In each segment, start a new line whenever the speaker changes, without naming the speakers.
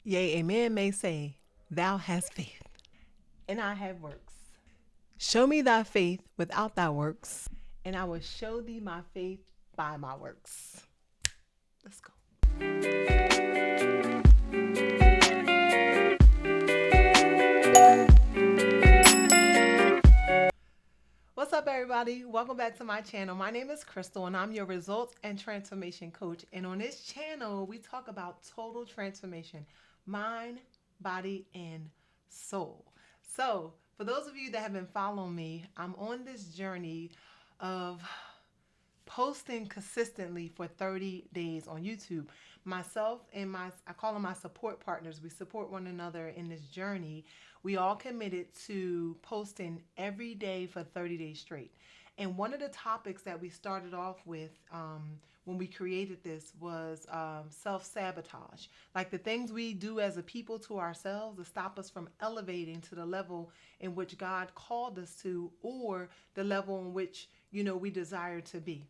Yea, a man may say, Thou hast faith, and I have works. Show me thy faith without thy works, and I will show thee my faith by my works. Let's go. What's up, everybody? Welcome back to my channel. My name is Crystal, and I'm your results and transformation coach. And on this channel, we talk about total transformation, mind, body, and soul. So, for those of you that have been following me, I'm on this journey of posting consistently for 30 days on YouTube. Myself and I call them my support partners. We support one another in this journey. We all committed to posting every day for 30 days straight. And one of the topics that we started off with when we created this was self sabotage. Like the things we do as a people to ourselves to stop us from elevating to the level in which God called us to, or the level in which, we desire to be.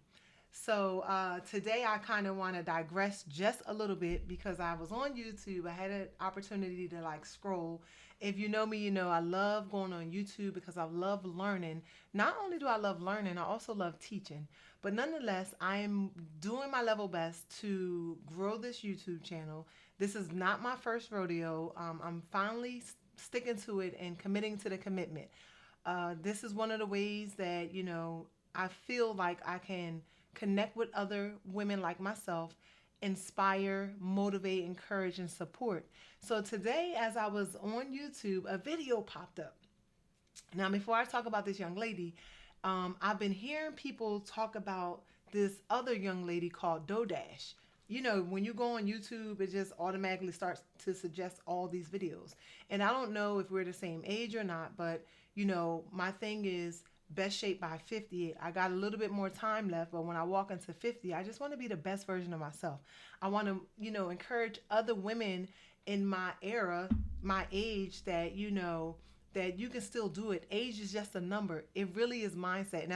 So today I kind of want to digress just a little bit because I was on YouTube. I had an opportunity to like scroll. If you know me, you know I love going on YouTube because I love learning. Not only do I love learning, I also love teaching. But nonetheless, I am doing my level best to grow this YouTube channel. This is not my first rodeo. I'm finally sticking to it and committing to the commitment. This is one of the ways that, I feel like I can connect with other women like myself, inspire, motivate, encourage, and support. So today, as I was on YouTube, a video popped up. Now, before I talk about this young lady, I've been hearing people talk about this other young lady called Dodash. When you go on YouTube, it just automatically starts to suggest all these videos. And I don't know if we're the same age or not, but my thing is best shape by 50. I got a little bit more time left, but when I walk into 50, I just want to be the best version of myself. I want to, encourage other women in my era, my age that you can still do it. Age is just a number. It really is mindset. And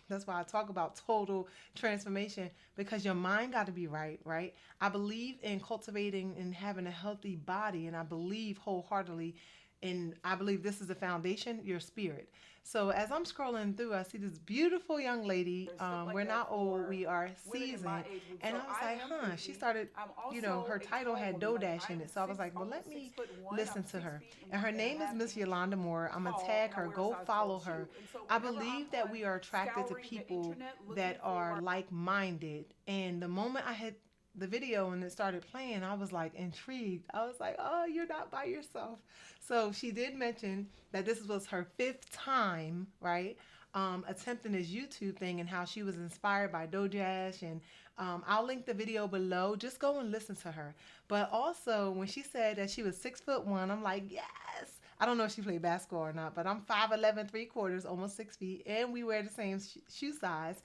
that's why I talk about total transformation, because your mind got to be right, right? I believe in cultivating and having a healthy body, and I believe wholeheartedly, and I believe this is the foundation, your spirit. So as I'm scrolling through, I see this beautiful young lady. We're not old, we are seasoned. And I was like, huh, she started, her title had Dodash in it. So I was like, well, let me listen to her. And her name is Miss Yolanda Moore. I'm going to tag her, go follow her. I believe that we are attracted to people that are like minded. And the moment I had the video and it started playing, I was like intrigued. I was like, oh, you're not by yourself. So she did mention that this was her fifth time, right? Attempting this YouTube thing, and how she was inspired by Dojash. And I'll link the video below. Just go and listen to her. But also, when she said that she was 6'1", I'm like, yes. I don't know if she played basketball or not, but I'm 5'11", 3/4, almost 6 feet, and we wear the same shoe size.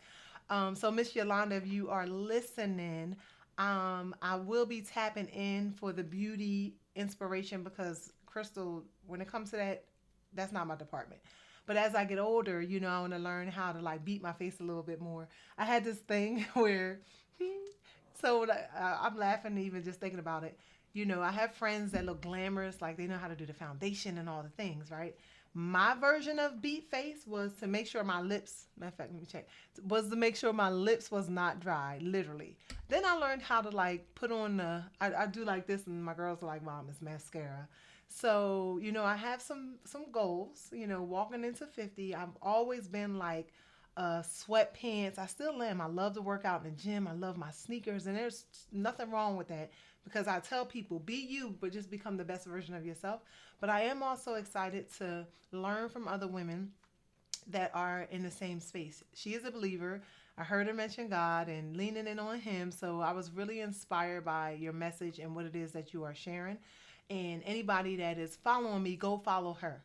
So Miss Yolanda, if you are listening, I will be tapping in for the beauty inspiration, because Crystal, when it comes to that, that's not my department. But as I get older, I want to learn how to like beat my face a little bit more. I had this thing where, so I'm laughing even just thinking about it. I have friends that look glamorous, like they know how to do the foundation and all the things, right? My version of beat face was to make sure my lips, matter of fact, let me check, was to make sure my lips was not dry, literally. Then I learned how to like put on I do like this, and my girls are like, Mom, it's mascara. So, I have some goals, walking into 50. I've always been like sweatpants. I still am. I love to work out in the gym. I love my sneakers, and there's nothing wrong with that, because I tell people, be you, but just become the best version of yourself. But I am also excited to learn from other women that are in the same space. She is a believer. I heard her mention God and leaning in on Him. So I was really inspired by your message and what it is that you are sharing. And anybody that is following me, go follow her.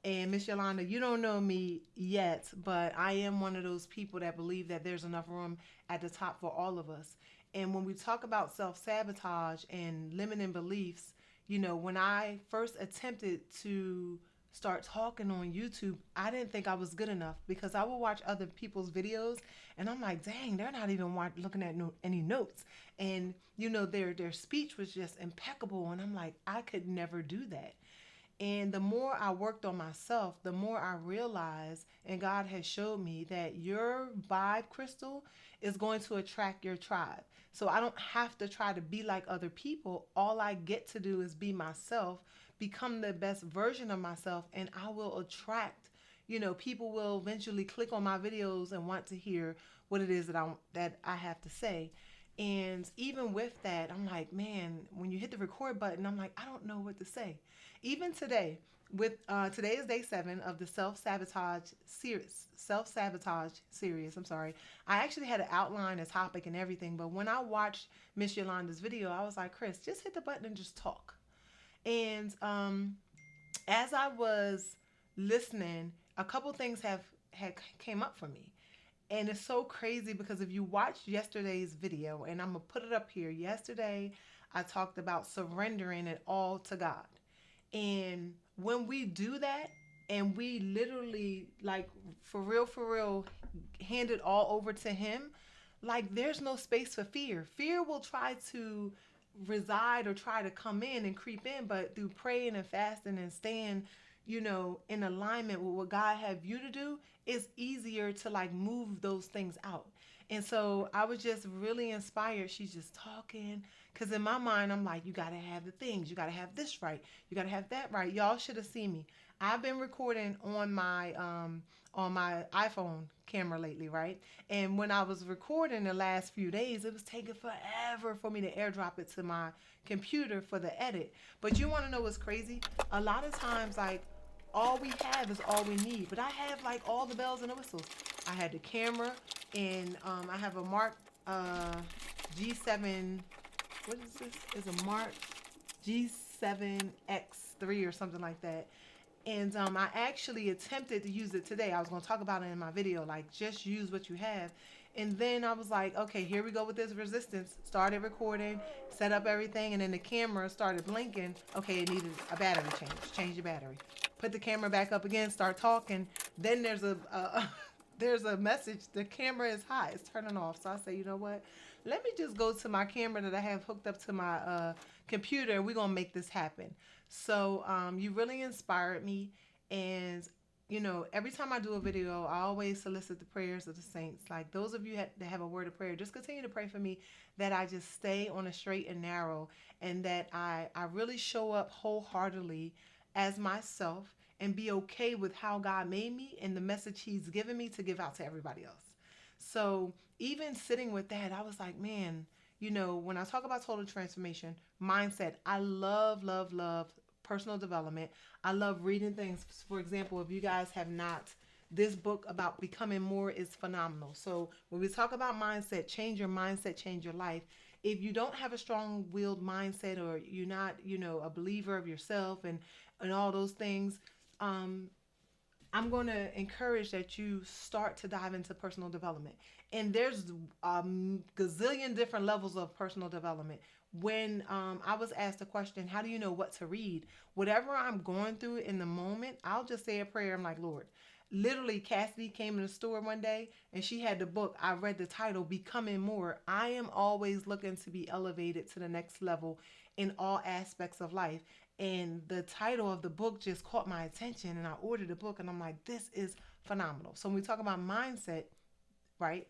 And Miss Yolanda, you don't know me yet, but I am one of those people that believe that there's enough room at the top for all of us. And when we talk about self sabotage and limiting beliefs, when I first attempted to start talking on YouTube, I didn't think I was good enough because I would watch other people's videos and I'm like, dang, they're not even looking at any notes. And their speech was just impeccable, and I'm like, I could never do that. And the more I worked on myself, the more I realized, and God has showed me that your vibe, Crystal, is going to attract your tribe. So I don't have to try to be like other people. All I get to do is be myself, become the best version of myself, and I will attract. People will eventually click on my videos and want to hear what it is that I have to say. And even with that, I'm like, man, when you hit the record button, I'm like, I don't know what to say. Even today, with today is day 7 of the self sabotage series. I'm sorry. I actually had an outline, a topic, and everything. But when I watched Miss Yolanda's video, I was like, Chris, just hit the button and just talk. And as I was listening, a couple things had came up for me. And it's so crazy because if you watch yesterday's video, and I'm going to put it up here, yesterday I talked about surrendering it all to God. And when we do that, and we literally, like, for real, hand it all over to Him, like, there's no space for fear. Fear will try to reside or try to come in and creep in, but through praying and fasting and staying, in alignment with what God have you to do, it's easier to like move those things out. And so I was just really inspired. She's just talking. Because in my mind, I'm like, you got to have the things. You got to have this right. You got to have that right. Y'all should have seen me. I've been recording on my iPhone camera lately, right? And when I was recording the last few days, it was taking forever for me to airdrop it to my computer for the edit. But you want to know what's crazy? A lot of times, like, all we have is all we need. But I have like all the bells and the whistles. I had the camera, and I have a Mark G7. What is this? It's a Mark G7X3 or something like that. And I actually attempted to use it today. I was going to talk about it in my video, like just use what you have. And then I was like, okay, here we go with this resistance. Started recording, set up everything, and then the camera started blinking. Okay, it needed a battery change. Change the battery. Put the camera back up again, start talking. Then there's there's a message. The camera is hot. It's turning off. So I say, you know what? Let me just go to my camera that I have hooked up to my computer, and we're going to make this happen. So you really inspired me. And, every time I do a video, I always solicit the prayers of the saints. Like those of you that have a word of prayer, just continue to pray for me that I just stay on a straight and narrow, and that I really show up wholeheartedly as myself and be okay with how God made me and the message He's given me to give out to everybody else. So even sitting with that, I was like, man, when I talk about total transformation, mindset, I love, love, love personal development. I love reading things. For example, if you guys have not, this book about becoming more is phenomenal. So when we talk about mindset, change your mindset, change your life. If you don't have a strong-willed mindset, or you're not, a believer of yourself and all those things, I'm going to encourage that you start to dive into personal development. And there's a gazillion different levels of personal development. When I was asked a question, how do you know what to read? Whatever I'm going through in the moment, I'll just say a prayer. I'm like, Lord. Literally, Cassidy came in the store one day and she had the book. I read the title, Becoming More. I am always looking to be elevated to the next level in all aspects of life. And the title of the book just caught my attention, and I ordered the book, and I'm like, this is phenomenal. So when we talk about mindset, right?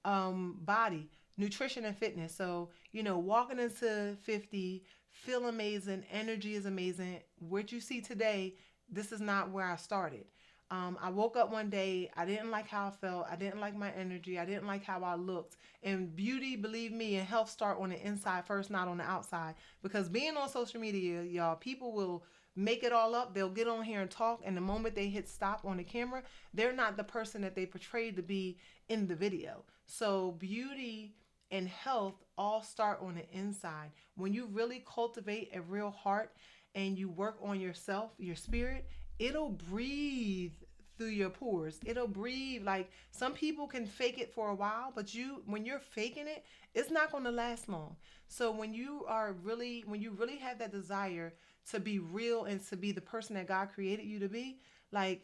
Body, nutrition, and fitness. So, walking into 50, feel amazing, energy is amazing. What you see today, this is not where I started. I woke up one day, I didn't like how I felt, I didn't like my energy, I didn't like how I looked. And beauty, believe me, and health start on the inside first, not on the outside. Because being on social media, y'all, people will make it all up. They'll get on here and talk, and the moment they hit stop on the camera, they're not the person that they portrayed to be in the video. So beauty and health all start on the inside. When you really cultivate a real heart and you work on yourself, your spirit, it'll breathe through your pores. It'll breathe. Like some people can fake it for a while, but when you're faking it, it's not going to last long. So when you really have that desire to be real and to be the person that God created you to be, like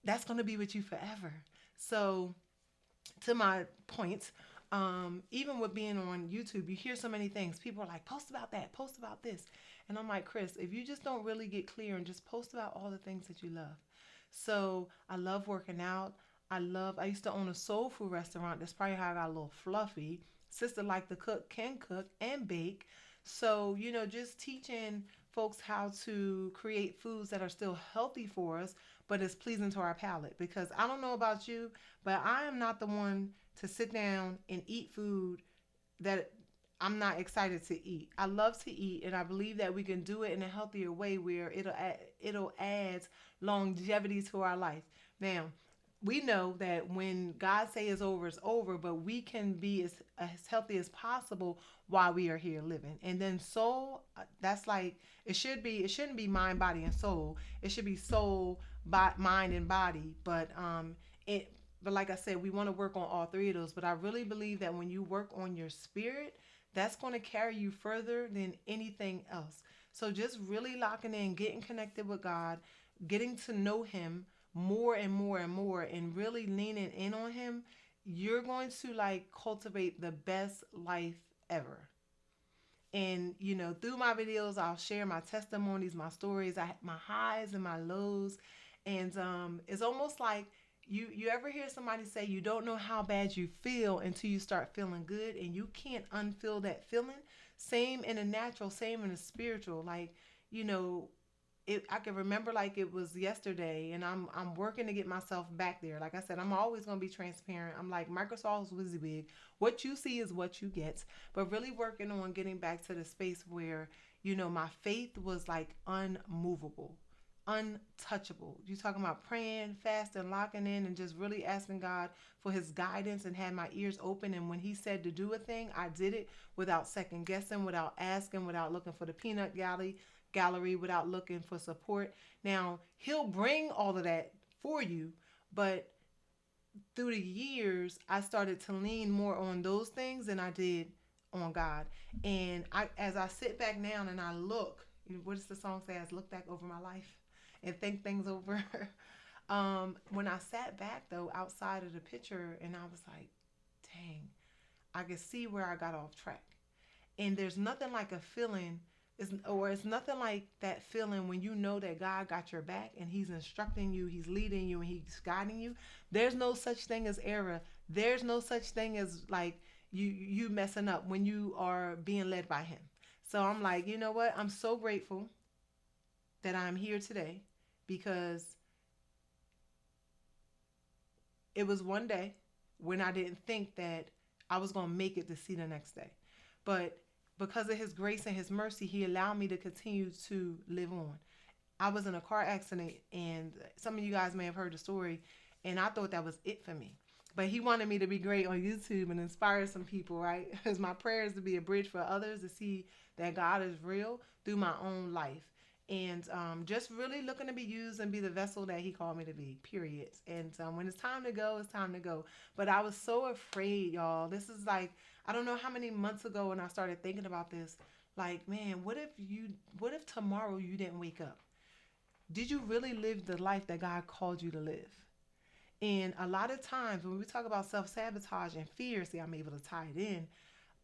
that's going to be with you forever. So to my point, even with being on YouTube, you hear so many things. People are like, post about that, post about this. And I'm like, Chris, if you just don't really get clear and just post about all the things that you love. So I love working out. I used to own a soul food restaurant. That's probably how I got a little fluffy. Sister like to cook, can cook and bake. So, just teaching folks how to create foods that are still healthy for us, but is pleasing to our palate. Because I don't know about you, but I am not the one to sit down and eat food that I'm not excited to eat. I love to eat, and I believe that we can do it in a healthier way where it'll add longevity to our life. Now, we know that when God say it's over, but we can be as healthy as possible while we are here living. And then soul, that's like it shouldn't be mind, body, and soul. It should be soul, mind, and body. It but like I said, we want to work on all three of those. But I really believe that when you work on your spirit, that's going to carry you further than anything else. So just really locking in, getting connected with God, getting to know Him more and more and more, and really leaning in on Him, you're going to like cultivate the best life ever. And through my videos, I'll share my testimonies, my stories, my highs and my lows. And it's almost like you ever hear somebody say you don't know how bad you feel until you start feeling good, and you can't unfeel that feeling. Same in the natural, same in the spiritual. Like, you know, I can remember like it was yesterday, and I'm working to get myself back there. Like I said, I'm always gonna be transparent. I'm like Microsoft's WYSIWYG. What you see is what you get. But really working on getting back to the space where my faith was like unmovable, untouchable. You talking about praying, fasting, locking in, and just really asking God for His guidance and had my ears open. And when He said to do a thing, I did it without second guessing, without asking, without looking for the peanut gallery, without looking for support. Now He'll bring all of that for you, but through the years, I started to lean more on those things than I did on God. And as I sit back down and I look, what does the song say? I look back over my life and think things over. When I sat back though, outside of the picture, and I was like, dang, I could see where I got off track. And there's nothing like a feeling, it's nothing like that feeling when you know that God got your back and He's instructing you, He's leading you, and He's guiding you. There's no such thing as error. There's no such thing as like you messing up when you are being led by Him. So I'm like, you know what? I'm so grateful that I'm here today, because it was one day when I didn't think that I was going to make it to see the next day. But because of His grace and His mercy, He allowed me to continue to live on. I was in a car accident, and some of you guys may have heard the story, and I thought that was it for me. But He wanted me to be great on YouTube and inspire some people, right? Because my prayer is to be a bridge for others to see that God is real through my own life. And just really looking to be used and be the vessel that He called me to be, period. And when it's time to go, it's time to go. But I was so afraid, y'all. This is like, I don't know how many months ago when I started thinking about this. Like, man, what if tomorrow you didn't wake up? Did you really live the life that God called you to live? And a lot of times when we talk about self-sabotage and fear, see, I'm able to tie it in.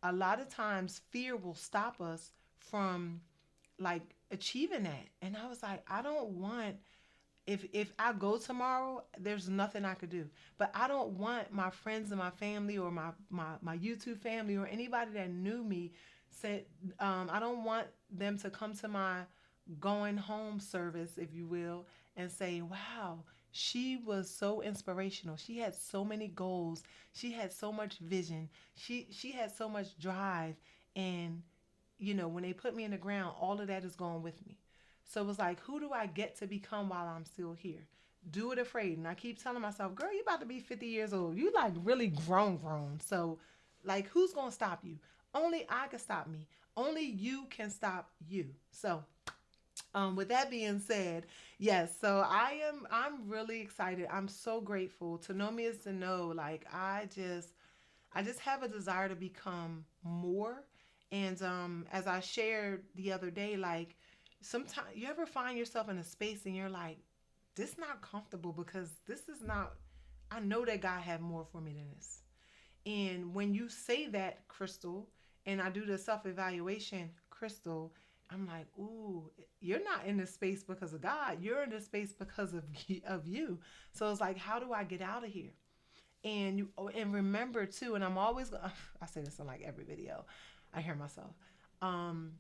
A lot of times fear will stop us from like achieving that. And I was like, I don't want, if I go tomorrow, there's nothing I could do. But I don't want my friends and my family, or my YouTube family, or anybody that knew me said, I don't want them to come to my going home service, if you will, and say, wow, she was so inspirational. She had so many goals. She had so much vision. She had so much drive. And when they put me in the ground, all of that is going with me. So it was like, who do I get to become while I'm still here? Do it afraid. And I keep telling myself, girl, you about to be 50 years old. You like really grown. So like, who's going to stop you? Only I can stop me. Only you can stop you. So With that being said, yes, so I'm really excited. I'm so grateful. To know me is to know, like, I just have a desire to become more. And as I shared the other day, like, sometimes you ever find yourself in a space and you're like, this not comfortable because this is not, I know that God had more for me than this. And when you say that, Crystal, and I do the self evaluation, Crystal, I'm like, ooh, you're not in this space because of God. You're in this space because of you. So it's like, how do I get out of here? And you and remember too, and I'm always I say this in like every video. I hear myself. Um,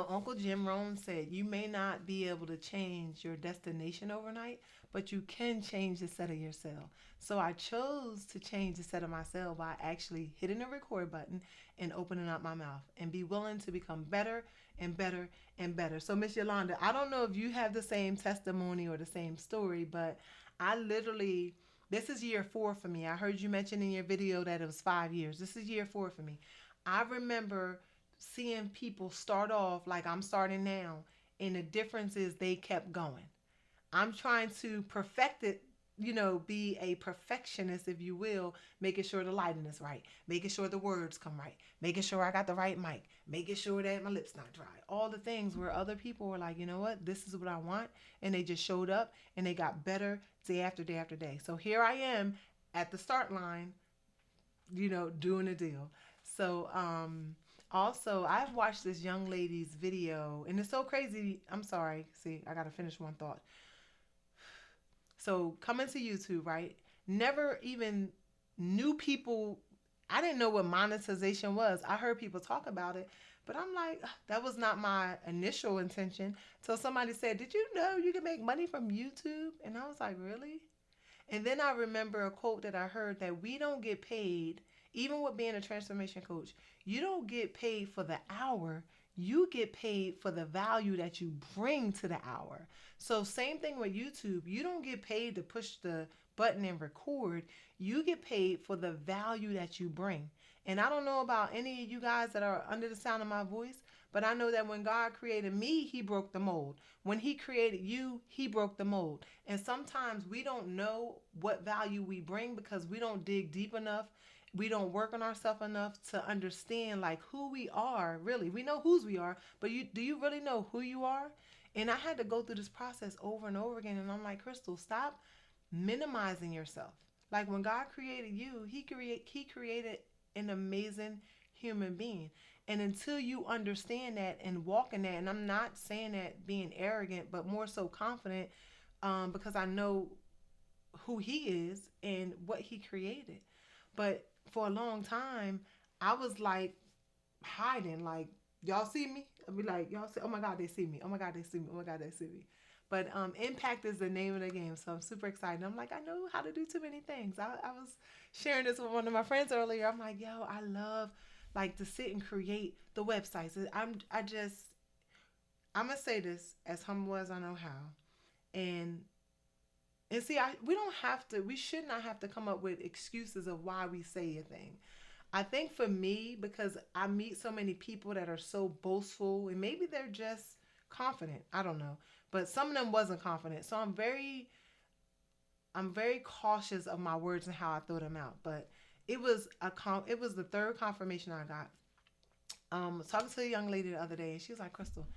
Uncle Jim Rohn said, you may not be able to change your destination overnight, but you can change the set of your cell. So I chose to change the set of my cell by actually hitting the record button and opening up my mouth and be willing to become better and better and better. So, Miss Yolanda, I don't know if you have the same testimony or the same story, but I literally, this is year 4 for me. I heard you mention in your video that it was 5 years. This is year 4 for me. I remember seeing people start off like I'm starting now, and the difference is they kept going. I'm trying to perfect it, be a perfectionist, if you will, making sure the lighting is right, making sure the words come right, making sure I got the right mic, making sure that my lips not dry. All the things where other people were like, you know what, this is what I want. And they just showed up and they got better day after day after day. So here I am at the start line, doing a deal. So, also, I've watched this young lady's video, and it's so crazy. I'm sorry. See, I got to finish one thought. So, coming to YouTube, right? Never even knew people. I didn't know what monetization was. I heard people talk about it, but I'm like, that was not my initial intention. So, somebody said, did you know you can make money from YouTube? And I was like, really? And then I remember a quote that I heard that we don't get paid, even with being a transformation coach, you don't get paid for the hour. You get paid for the value that you bring to the hour. So, same thing with YouTube. You don't get paid to push the button and record. You get paid for the value that you bring. And I don't know about any of you guys that are under the sound of my voice, but I know that when God created me, He broke the mold. When He created you, He broke the mold. And sometimes we don't know what value we bring because we don't dig deep enough. We don't work on ourselves enough to understand like who we are really. We know whose we are, but do you really know who you are? And I had to go through this process over and over again. And I'm like, Crystal, stop minimizing yourself. Like when God created you, He created an amazing human being. And until you understand that and walk in that, and I'm not saying that being arrogant, but more so confident, because I know who He is and what He created. But for a long time, I was like hiding, like, y'all see me? I'd be like, y'all see, oh my God, they see me. Oh my God, they see me. Oh my God, they see me. But impact is the name of the game. So I'm super excited. I'm like, I know how to do too many things. I was sharing this with one of my friends earlier. I'm like, yo, I love like to sit and create the websites. I'm gonna say this as humble as I know how. And see, we don't have to, we should not have to come up with excuses of why we say a thing. I think for me, because I meet so many people that are so boastful and maybe they're just confident. I don't know. But some of them wasn't confident. So I'm very cautious of my words and how I throw them out. But it was the third confirmation I got. I was talking to a young lady the other day and she was like, Crystal,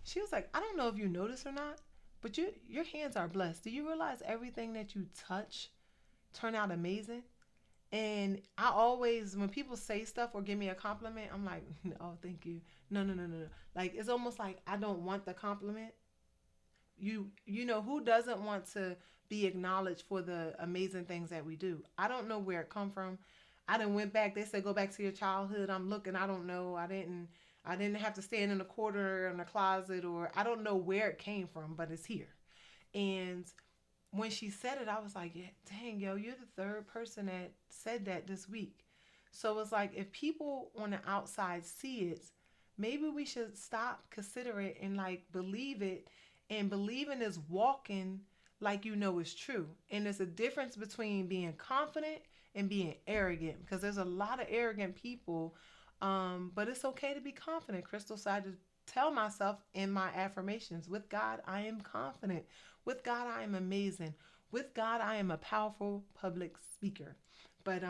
she was like, I don't know if you notice or not, but your hands are blessed. Do you realize everything that you touch turn out amazing? And I always, when people say stuff or give me a compliment, I'm like, oh, thank you. No, no, no, no, no. Like it's almost like I don't want the compliment. You know who doesn't want to be acknowledged for the amazing things that we do? I don't know where it come from. I done went back. They said go back to your childhood. I'm looking. I don't know. I didn't have to stand in a corner in a closet or I don't know where it came from, but it's here. And when she said it, I was like, yeah, dang, yo, you're the third person that said that this week. So it's like if people on the outside see it, maybe we should stop, consider it, and like believe it. And believing is walking like you know it's true. And there's a difference between being confident and being arrogant because there's a lot of arrogant people. But it's okay to be confident. Crystal, so I just tell myself in my affirmations, with God, I am confident. With God, I am amazing. With God, I am a powerful public speaker. But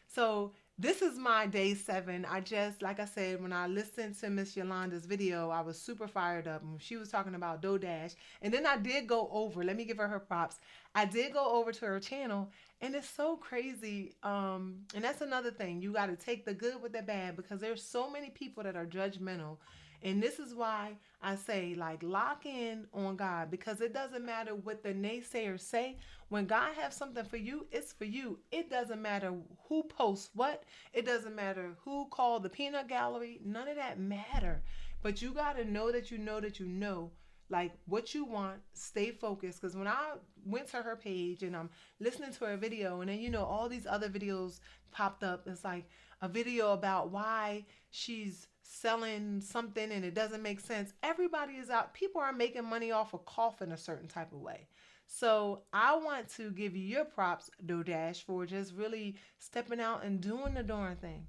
so this is my day 7. I just, like I said, when I listened to Miss Yolanda's video, I was super fired up. She was talking about DoorDash. And then I did go over, let me give her props. I did go over to her channel, and it's so crazy. And that's another thing. You got to take the good with the bad, because there's so many people that are judgmental. And this is why I say, like, lock in on God, because it doesn't matter what the naysayers say. When God has something for you, it's for you. It doesn't matter who posts what. It doesn't matter who called the peanut gallery. None of that matter. But you got to know that you know that you know, like, what you want. Stay focused. Because when I went to her page and I'm listening to her video, and then, all these other videos popped up. It's like a video about why she's selling something and it doesn't make sense. Everybody is out. People are making money off of coughing a certain type of way. So I want to give you your props, DoorDash, for just really stepping out and doing the darn thing.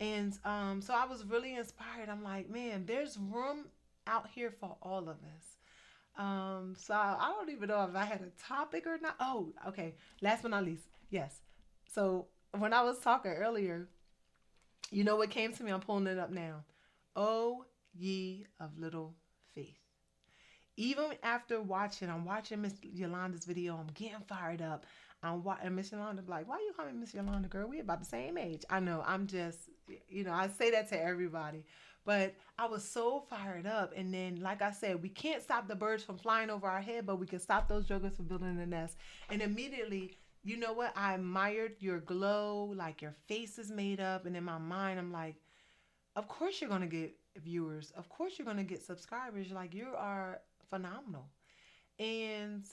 And so I was really inspired. I'm like, man, there's room out here for all of us. So I don't even know if I had a topic or not. Oh, okay. Last but not least, yes. So when I was talking earlier, you know what came to me? I'm pulling it up now. Oh, ye of little faith. Even after I'm watching Miss Yolanda's video, I'm getting fired up. And Miss Yolanda be like, why you call me Miss Yolanda, girl? We about the same age. I know, I'm just, I say that to everybody. But I was so fired up. And then, like I said, we can't stop the birds from flying over our head, but we can stop those jokers from building a nest. And immediately, you know what? I admired your glow, like your face is made up. And in my mind, I'm like, of course you're going to get viewers. Of course you're going to get subscribers. Like, you are phenomenal. And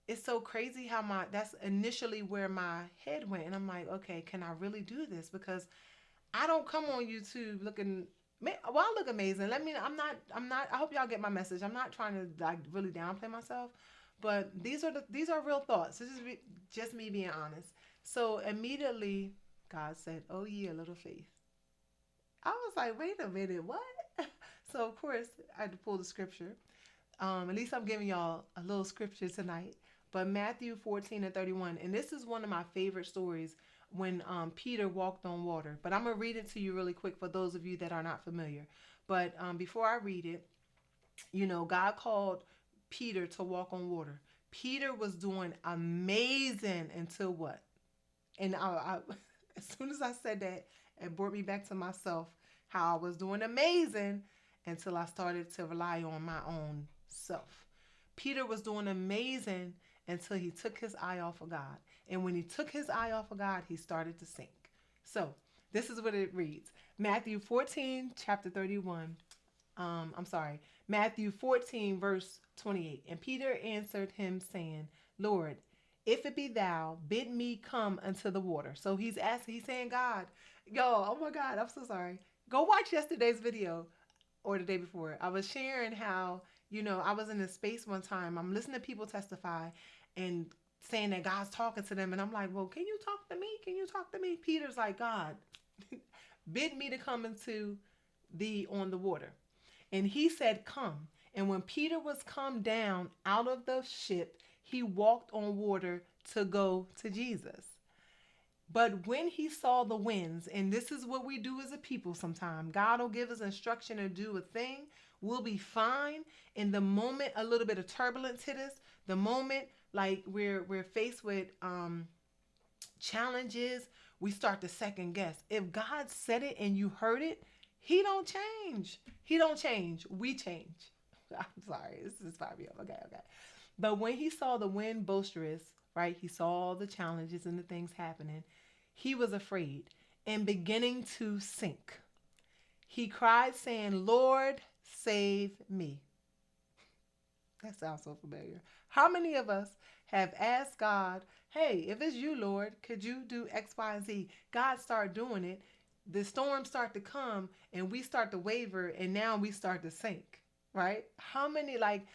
it's so crazy how that's initially where my head went. And I'm like, okay, can I really do this? Because I don't come on YouTube looking, well, I look amazing. I'm not, I hope y'all get my message. I'm not trying to, like, really downplay myself, but these are real thoughts. This is just me being honest. So immediately God said, oh yeah, little faith. I was like, wait a minute, what? So of course I had to pull the scripture. At least I'm giving y'all a little scripture tonight. But Matthew 14:31, and this is one of my favorite stories, when Peter walked on water. But I'm going to read it to you really quick for those of you that are not familiar. But before I read it, God called Peter to walk on water. Peter was doing amazing until what? And as soon as I said that, it brought me back to myself, how I was doing amazing until I started to rely on my own self. Peter was doing amazing until he took his eye off of God. And when he took his eye off of God, he started to sink. So this is what it reads. Matthew 14, chapter 31. Matthew 14, verse 28. And Peter answered him, saying, Lord, if it be thou, bid me come unto the water. So he's saying, God, oh my God, I'm so sorry. Go watch yesterday's video or the day before. I was sharing how, I was in a space one time. I'm listening to people testify and saying that God's talking to them. And I'm like, well, can you talk to me? Can you talk to me? Peter's like, God, bid me to come into thee on the water. And he said, come. And when Peter was come down out of the ship, he walked on water to go to Jesus. But when he saw the winds, and this is what we do as a people sometimes, God will give us instruction to do a thing. We'll be fine. In the moment, a little bit of turbulence hit us. The moment, like, we're faced with challenges, we start to second guess. If God said it and you heard it, he don't change. He don't change. We change. I'm sorry. This is fire me up. Okay. But when he saw the wind boisterous, right, he saw all the challenges and the things happening, he was afraid and beginning to sink. He cried, saying, Lord, save me. That sounds so familiar. How many of us have asked God, hey, if it's you, Lord, could you do X, Y, and Z? God start doing it. The storms start to come and we start to waver, and now we start to sink, right? How many, like,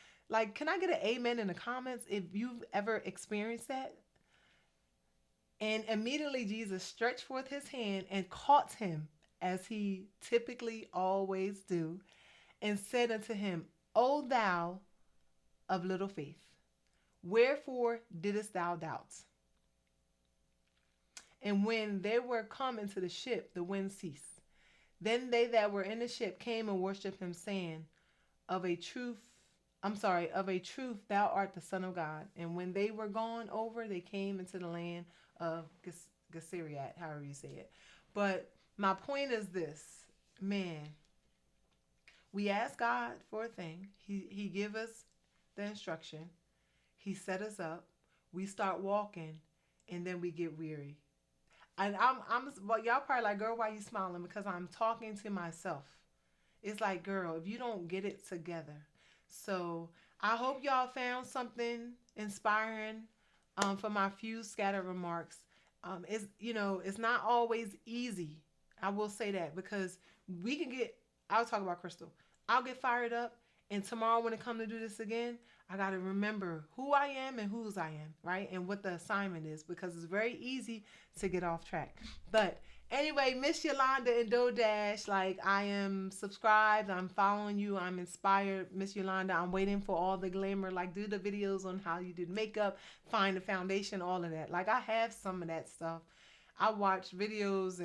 can I get an amen in the comments if you've ever experienced that? And immediately Jesus stretched forth his hand and caught him, as he typically always do. and said unto him, O thou of little faith, wherefore didst thou doubt? And when they were come into the ship, the wind ceased. Then they that were in the ship came and worshipped him, saying, Of a truth, of a truth, thou art the Son of God. And when they were gone over, they came into the land of Geseriat, however you say it. But my point is this, man, we ask God for a thing. He give us the instruction. He set us up. We start walking, and then we get weary. And well, y'all probably like, girl, why you smiling? Because I'm talking to myself. It's like, girl, if you don't get it together. So I hope y'all found something inspiring for my few scattered remarks. It's not always easy. I will say that because we can get. I'll talk about Crystal. I'll get fired up, and tomorrow when it comes to do this again, I got to remember who I am and whose I am, right? And what the assignment is, because it's very easy to get off track. But anyway, Miss Yolanda and Dodash, like, I am subscribed, I'm following you, I'm inspired. Miss Yolanda, I'm waiting for all the glamour, like do the videos on how you did makeup, find the foundation, all of that. Like, I have some of that stuff. I watch videos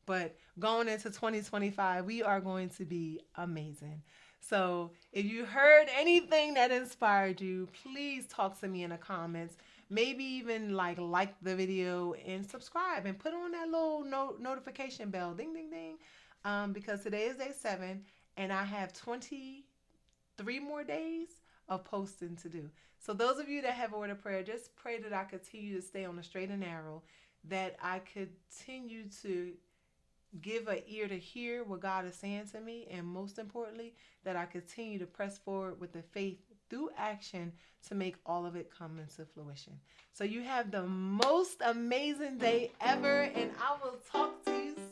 but going into 2025, we are going to be amazing. So if you heard anything that inspired you, please talk to me in the comments. Maybe even like the video and subscribe and put on that little notification bell, ding, ding, ding. Because today is day 7 and I have 23 more days of posting to do. So those of you that have ordered prayer, just pray that I continue to stay on the straight and narrow, that I continue to give an ear to hear what God is saying to me, and most importantly, that I continue to press forward with the faith through action to make all of it come into fruition. So you have the most amazing day ever, and I will talk to you soon.